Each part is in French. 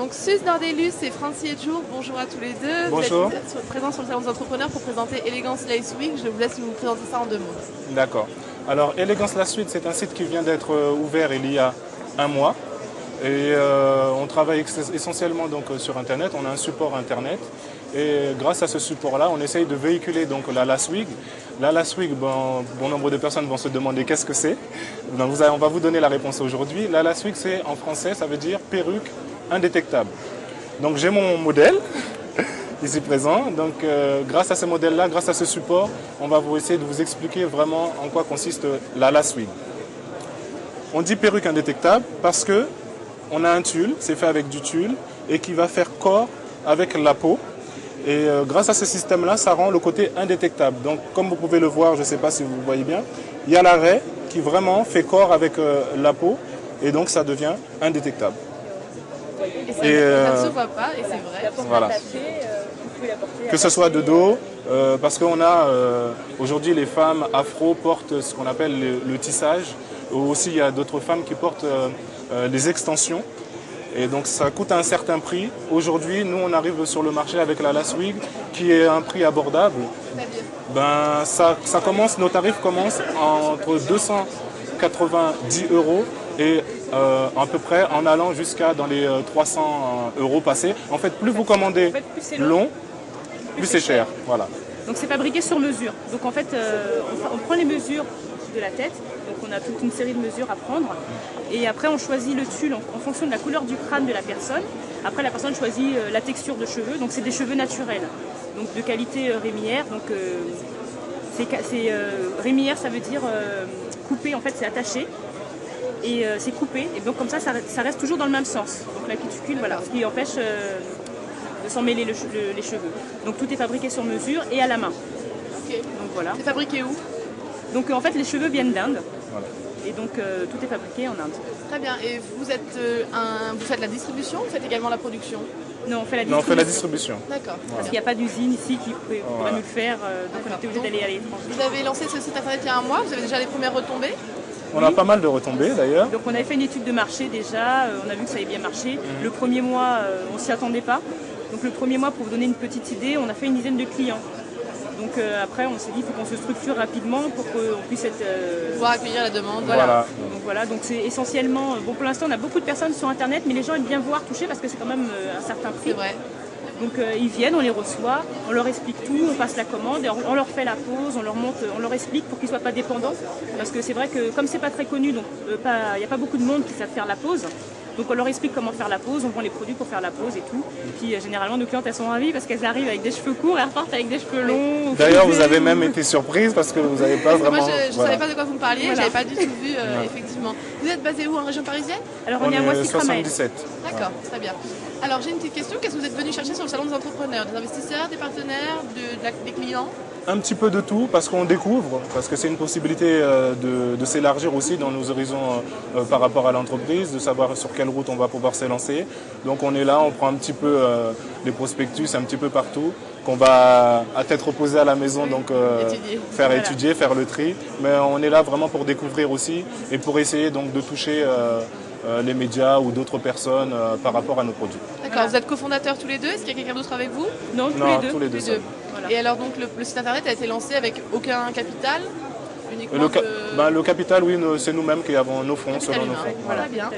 donc Suze Nordelus et Francie Edjour, bonjour à tous les deux. Bonjour. Vous êtes présents sur le salon des entrepreneurs pour présenter Elegance Lace Week. Je vous laisse vous présenter ça en 2 mots. D'accord. Alors Elegance Lace Week, c'est un site qui vient d'être ouvert il y a 1 mois. Et on travaille essentiellement donc, sur Internet, on a un support Internet. Et grâce à ce support-là, on essaye de véhiculer donc, la Lace Week. La Lace Week, bon nombre de personnes vont se demander qu'est-ce que c'est. Donc, on va vous donner la réponse aujourd'hui. La Lace Week, c'est en français, ça veut dire perruque indétectable. Donc j'ai mon modèle ici présent. Donc grâce à ce modèle-là, grâce à ce support, on va essayer de vous expliquer vraiment en quoi consiste la Lace Week. On dit perruque indétectable parce que on a un tulle, c'est fait avec du tulle et qui va faire corps avec la peau. Et grâce à ce système-là, ça rend le côté indétectable. Donc comme vous pouvez le voir, je ne sais pas si vous voyez bien, il y a la raie qui vraiment fait corps avec la peau et donc ça devient indétectable. Et ça ne se voit pas et c'est vrai. Voilà. Que ce soit de dos, parce qu'on a aujourd'hui les femmes afro portent ce qu'on appelle le tissage. Aussi il y a d'autres femmes qui portent les extensions. Et donc ça coûte un certain prix. Aujourd'hui, nous on arrive sur le marché avec la Lace Week qui est un prix abordable. Ben, ça commence, nos tarifs commencent entre 290 € et à peu près en allant jusqu'à dans les 300 € passés. En fait, plus vous commandez long, plus c'est cher. Voilà. Donc c'est fabriqué sur mesure. Donc en fait, on prend les mesures de la tête. Donc on a toute une série de mesures à prendre. Et après, on choisit le tulle en fonction de la couleur du crâne de la personne. Après, la personne choisit la texture de cheveux. Donc c'est des cheveux naturels. Donc de qualité rémillère. Donc rémillère, ça veut dire coupé. En fait, c'est attaché. Et c'est coupé. Et donc comme ça reste toujours dans le même sens. Donc la cuticule, voilà. Ce qui empêche de s'en mêler les cheveux. Donc tout est fabriqué sur mesure et à la main. Ok. Donc voilà. C'est fabriqué où? Donc en fait, les cheveux viennent d'Inde. Voilà. Et donc tout est fabriqué en Inde. Très bien. Et vous faites la distribution, vous faites également la production? Non, on fait la distribution. Non, on fait la distribution. D'accord. Parce qu'il n'y a pas d'usine ici qui pourrait nous le faire. Donc on était obligé d'aller à l'étranger. Vous avez lancé ce site internet il y a 1 mois, vous avez déjà les premières retombées? On a pas mal de retombées d'ailleurs. Donc on avait fait une étude de marché déjà, on a vu que ça avait bien marché. Le premier mois, on ne s'y attendait pas. Donc le premier mois, pour vous donner une petite idée, on a fait une dizaine de clients. Donc après, on s'est dit qu'il faut qu'on se structure rapidement pour qu'on puisse pouvoir accueillir la demande. Voilà. Donc c'est essentiellement... Bon, pour l'instant, on a beaucoup de personnes sur Internet, mais les gens aiment bien voir, toucher, parce que c'est quand même un certain prix. C'est vrai. Donc ils viennent, on les reçoit, on leur explique tout, on passe la commande, et on leur fait la pause, on leur explique pour qu'ils ne soient pas dépendants. Parce que c'est vrai que comme c'est pas très connu, donc il n'y a pas beaucoup de monde qui savent faire la pause. Donc on leur explique comment faire la pause, on vend les produits pour faire la pause et tout. Et puis généralement nos clientes elles sont ravies parce qu'elles arrivent avec des cheveux courts et repartent avec des cheveux longs. D'ailleurs vous avez même été surprise parce que vous n'avez pas vraiment... Moi je ne savais pas de quoi vous me parliez, je n'avais pas du tout vu effectivement. Vous êtes basé où, en région parisienne? Alors on est à Moissy-Cramel. 77. D'accord, très bien. Alors j'ai une petite question, qu'est-ce que vous êtes venu chercher sur le salon des entrepreneurs? Des investisseurs, des partenaires, des clients? Un petit peu de tout parce qu'on découvre, parce que c'est une possibilité de s'élargir aussi dans nos horizons par rapport à l'entreprise, de savoir sur quelle route on va pouvoir s'élancer. Donc on est là, on prend un petit peu les prospectus un petit peu partout, qu'on va à tête reposée à la maison, donc étudier, faire le tri. Mais on est là vraiment pour découvrir aussi et pour essayer donc de toucher les médias ou d'autres personnes par rapport à nos produits. D'accord, vous êtes cofondateurs tous les deux, est-ce qu'il y a quelqu'un d'autre avec vous? Non, tous les deux. Voilà. Et alors donc le site internet a été lancé avec aucun capital? Le capital, oui, c'est nous-mêmes qui avons nos fonds selon nos fonds. Voilà. Très bien.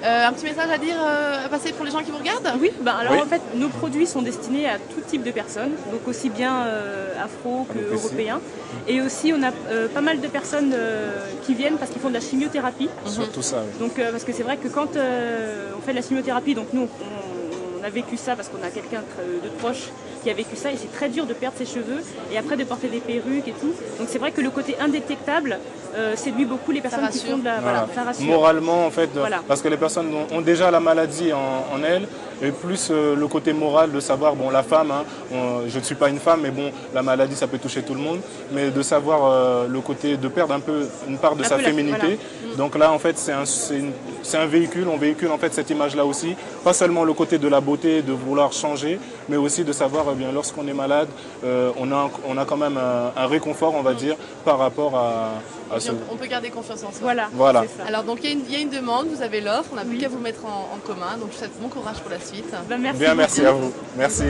Un petit message à dire, à passer pour les gens qui vous regardent? Oui, en fait, nos produits sont destinés à tout type de personnes, donc aussi bien afro que européens. Et aussi, on a pas mal de personnes qui viennent parce qu'ils font de la chimiothérapie. Surtout ça, oui. Donc, parce que c'est vrai que quand on fait de la chimiothérapie, donc nous, on a vécu ça parce qu'on a quelqu'un de proche qui a vécu ça et c'est très dur de perdre ses cheveux et après de porter des perruques et tout. Donc c'est vrai que le côté indétectable séduit beaucoup les personnes qui font de la... Voilà, ça rassure. Moralement en fait, parce que les personnes ont déjà la maladie en elles et plus le côté moral de savoir, bon la femme, je ne suis pas une femme mais bon la maladie ça peut toucher tout le monde, mais de savoir le côté de perdre un peu une part de sa féminité Donc là, en fait, c'est un véhicule. On véhicule en fait cette image-là aussi. Pas seulement le côté de la beauté, de vouloir changer, mais aussi de savoir, eh bien, lorsqu'on est malade, on a quand même un réconfort, on va dire, par rapport à ce... On peut garder confiance en soi. Voilà. C'est ça. Alors donc il y a une demande, vous avez l'offre, on n'a plus qu'à vous mettre en commun. Donc je vous souhaite bon courage pour la suite. Ben, merci Bien, merci beaucoup. à vous. Merci.